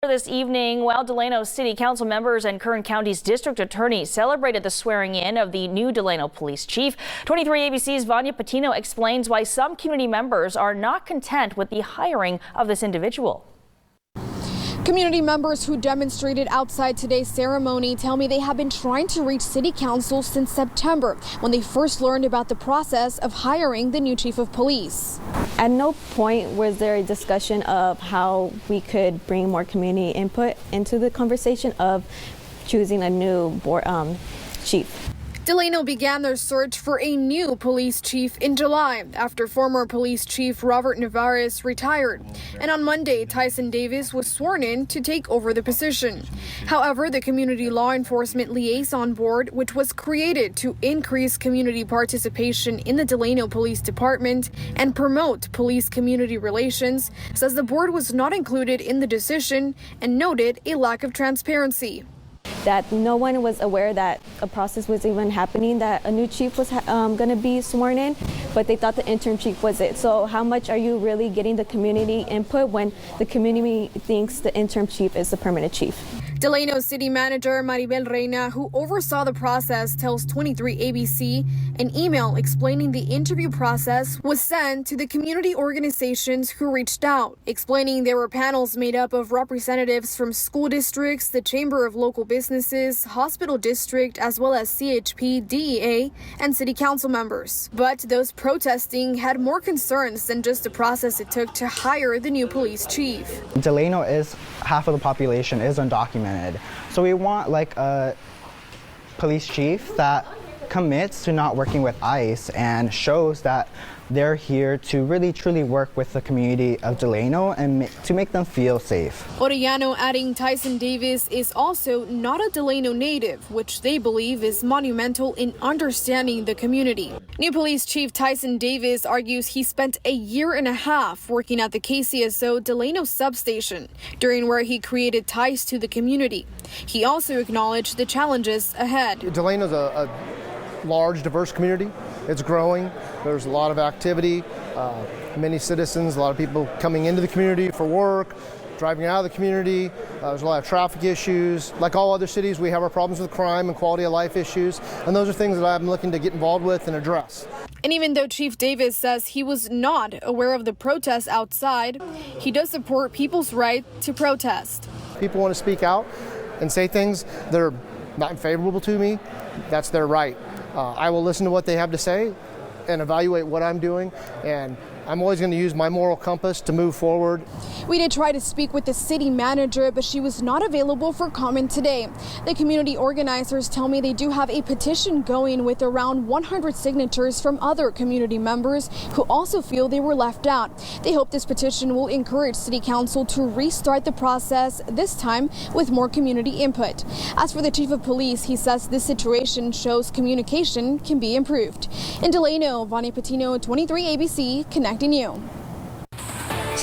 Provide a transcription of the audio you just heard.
This evening, while Delano City Council members and Kern County's district attorney celebrated the swearing in of the new Delano police chief, 23 ABC's Vanya Patino explains why some community members are not content with the hiring of this individual. Community members who demonstrated outside today's ceremony tell me they have been trying to reach City Council since September, when they first learned about the process of hiring the new chief of police. At no point was there a discussion of how we could bring more community input into the conversation of choosing a new board, chief. Delano began their search for a new police chief in July after former police chief Robert Navarez retired. And on Monday, Tyson Davis was sworn in to take over the position. However, the Community Law Enforcement Liaison Board, which was created to increase community participation in the Delano Police Department and promote police community relations, says the board was not included in the decision and noted a lack of transparency. That no one was aware that a process was even happening, that a new chief was going to be sworn in, but they thought the interim chief was it. So how much are you really getting the community input when the community thinks the interim chief is the permanent chief? Delano City Manager Maribel Reina, who oversaw the process, tells 23 ABC an email explaining the interview process was sent to the community organizations who reached out, explaining there were panels made up of representatives from school districts, the Chamber of Local Businesses, Hospital District, as well as CHP, DEA, and City Council members. But those protesting had more concerns than just the process it took to hire the new police chief. Delano is half of the population is undocumented. So we want like a police chief that commits to not working with ICE and shows that they're here to really truly work with the community of Delano and to make them feel safe. Orellano adding Tyson Davis is also not a Delano native, which they believe is monumental in understanding the community. New Police Chief Tyson Davis argues he spent a year and a half working at the KCSO Delano substation, during where he created ties to the community. He also acknowledged the challenges ahead. Delano's a large, diverse community. It's growing. There's a lot of activity, many citizens, a lot of people coming into the community for work, driving out of the community. There's a lot of traffic issues. Like all other cities, we have our problems with crime and quality of life issues, and those are things that I'm looking to get involved with and address. And even though Chief Davis says he was not aware of the protests outside, he does support people's right to protest. People want to speak out and say things that are not favorable to me. That's their right. I will listen to what they have to say and evaluate what I'm doing, and I'm always going to use my moral compass to move forward. We did try to speak with the city manager, but she was not available for comment today. The community organizers tell me they do have a petition going with around 100 signatures from other community members who also feel they were left out. They hope this petition will encourage City Council to restart the process, this time with more community input. As for the chief of police, he says this situation shows communication can be improved. In Delano, Vanya Patino, 23 ABC, connecting you.